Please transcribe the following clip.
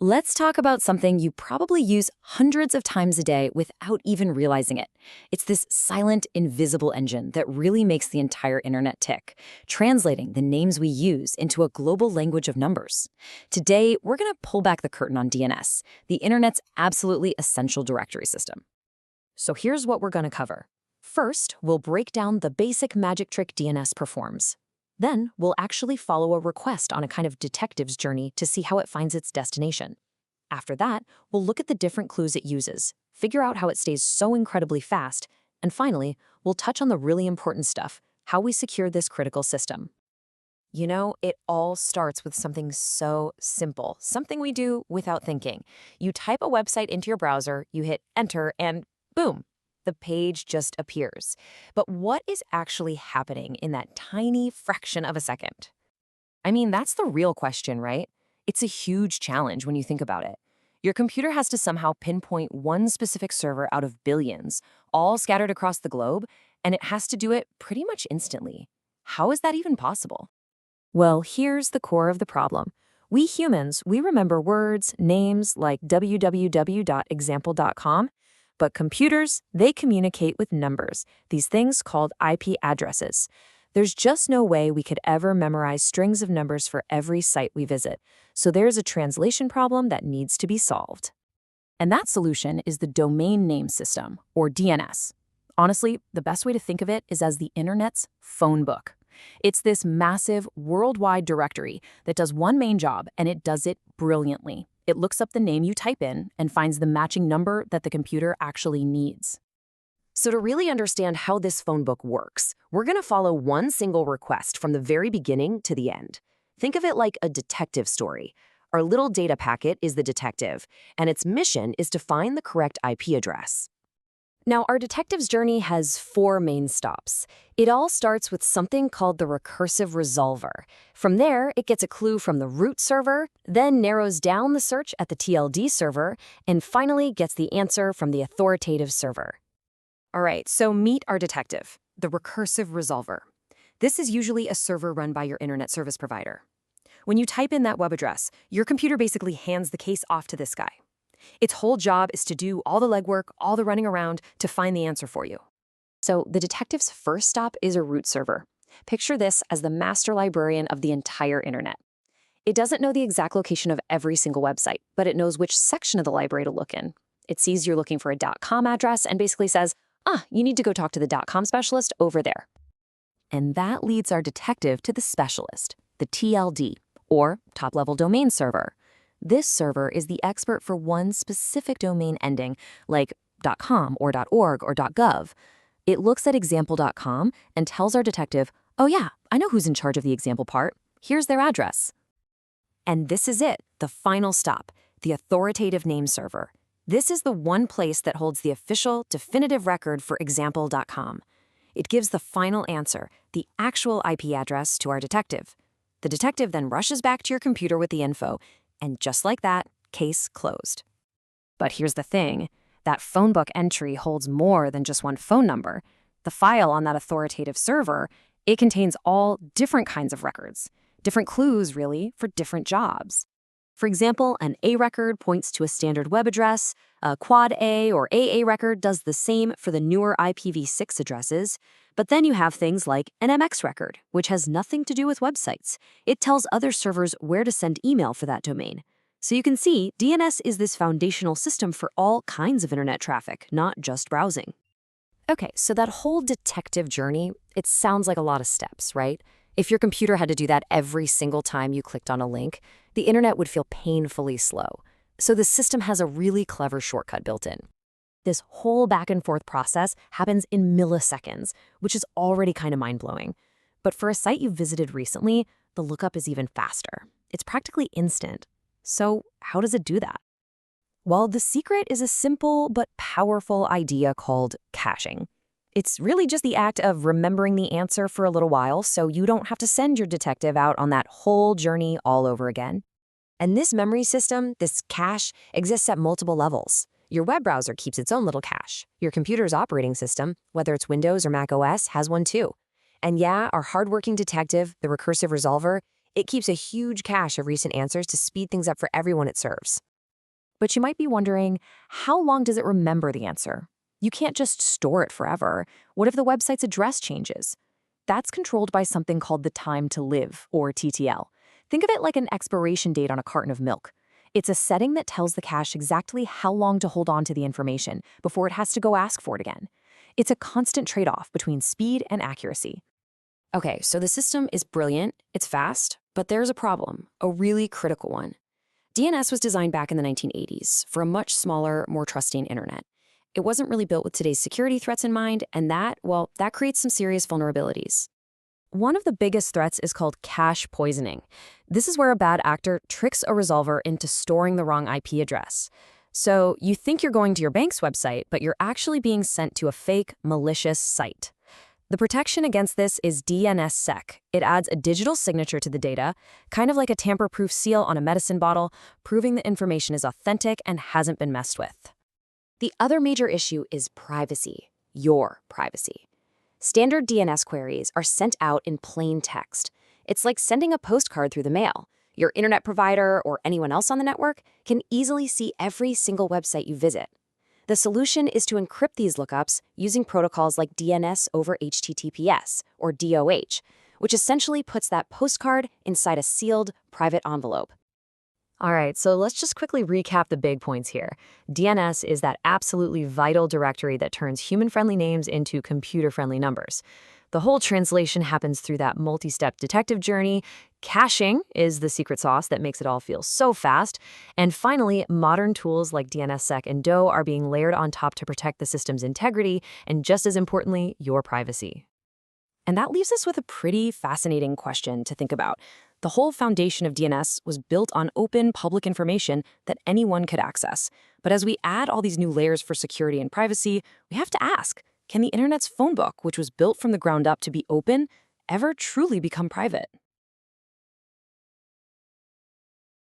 Let's talk about something you probably use hundreds of times a day without even realizing it. It's this silent, invisible engine that really makes the entire internet tick, translating the names we use into a global language of numbers. Today, we're going to pull back the curtain on DNS, the internet's absolutely essential directory system. So here's what we're going to cover. First, we'll break down the basic magic trick DNS performs. Then, we'll actually follow a request on a kind of detective's journey to see how it finds its destination. After that, we'll look at the different clues it uses, figure out how it stays so incredibly fast, and finally, we'll touch on the really important stuff, how we secure this critical system. You know, it all starts with something so simple, something we do without thinking. You type a website into your browser, you hit enter, and boom, the page just appears. But what is actually happening in that tiny fraction of a second? I mean, that's the real question, right? It's a huge challenge when you think about it. Your computer has to somehow pinpoint one specific server out of billions, all scattered across the globe, and it has to do it pretty much instantly. How is that even possible? Well, here's the core of the problem. We humans, we remember words, names like www.example.com, but computers, they communicate with numbers, these things called IP addresses. There's just no way we could ever memorize strings of numbers for every site we visit, so there's a translation problem that needs to be solved. And that solution is the domain name system, or DNS. Honestly, the best way to think of it is as the internet's phone book. It's this massive worldwide directory that does one main job, and it does it brilliantly. It looks up the name you type in and finds the matching number that the computer actually needs. So to really understand how this phone book works, we're going to follow one single request from the very beginning to the end. Think of it like a detective story. Our little data packet is the detective, and its mission is to find the correct IP address. Now, our detective's journey has 4 main stops. It all starts with something called the recursive resolver. From there, it gets a clue from the root server, then narrows down the search at the TLD server, and finally gets the answer from the authoritative server. All right, so meet our detective, the recursive resolver. This is usually a server run by your internet service provider. When you type in that web address, your computer basically hands the case off to this guy. Its whole job is to do all the legwork, all the running around to find the answer for you. So the detective's first stop is a root server. Picture this as the master librarian of the entire internet. It doesn't know the exact location of every single website, but it knows which section of the library to look in. It sees you're looking for a .com address and basically says, you need to go talk to the .com specialist over there. And that leads our detective to the specialist, the TLD, or top-level domain server. This server is the expert for one specific domain ending, like .com or .org or .gov. It looks at example.com and tells our detective, oh yeah, I know who's in charge of the example part. Here's their address. And this is it, the final stop, the authoritative name server. This is the one place that holds the official, definitive record for example.com. It gives the final answer, the actual IP address, to our detective. The detective then rushes back to your computer with the info, and just like that, case closed. But here's the thing, that phone book entry holds more than just one phone number. The file on that authoritative server, it contains all different kinds of records, different clues, really, for different jobs. For example, an A record points to a standard web address, a quad A or AA record does the same for the newer IPv6 addresses, but then you have things like an MX record, which has nothing to do with websites. It tells other servers where to send email for that domain. So you can see, DNS is this foundational system for all kinds of internet traffic, not just browsing. Okay, so that whole detective journey, it sounds like a lot of steps, right? If your computer had to do that every single time you clicked on a link, the internet would feel painfully slow. So the system has a really clever shortcut built in. This whole back and forth process happens in milliseconds, which is already kind of mind-blowing. But for a site you visited recently, the lookup is even faster. It's practically instant. So how does it do that? Well, the secret is a simple but powerful idea called caching. It's really just the act of remembering the answer for a little while so you don't have to send your detective out on that whole journey all over again. And this memory system, this cache, exists at multiple levels. Your web browser keeps its own little cache. Your computer's operating system, whether it's Windows or Mac OS, has one too. And yeah, our hardworking detective, the recursive resolver, it keeps a huge cache of recent answers to speed things up for everyone it serves. But you might be wondering, how long does it remember the answer? You can't just store it forever. What if the website's address changes? That's controlled by something called the time to live, or TTL. Think of it like an expiration date on a carton of milk. It's a setting that tells the cache exactly how long to hold on to the information before it has to go ask for it again. It's a constant trade-off between speed and accuracy. Okay, so the system is brilliant, it's fast, but there's a problem, a really critical one. DNS was designed back in the 1980s for a much smaller, more trusting internet. It wasn't really built with today's security threats in mind, and that creates some serious vulnerabilities. One of the biggest threats is called cache poisoning. This is where a bad actor tricks a resolver into storing the wrong IP address. So you think you're going to your bank's website, but you're actually being sent to a fake, malicious site. The protection against this is DNSSEC. It adds a digital signature to the data, kind of like a tamper-proof seal on a medicine bottle, proving the information is authentic and hasn't been messed with. The other major issue is privacy, your privacy. Standard DNS queries are sent out in plain text. It's like sending a postcard through the mail. Your internet provider or anyone else on the network can easily see every single website you visit. The solution is to encrypt these lookups using protocols like DNS over HTTPS, or DOH, which essentially puts that postcard inside a sealed, private envelope. All right, so let's just quickly recap the big points here. DNS is that absolutely vital directory that turns human-friendly names into computer-friendly numbers. The whole translation happens through that multi-step detective journey. Caching is the secret sauce that makes it all feel so fast. And finally, modern tools like DNSSEC and DOH are being layered on top to protect the system's integrity and, just as importantly, your privacy. And that leaves us with a pretty fascinating question to think about. The whole foundation of DNS was built on open, public information that anyone could access. But as we add all these new layers for security and privacy, we have to ask, can the internet's phone book, which was built from the ground up to be open, ever truly become private?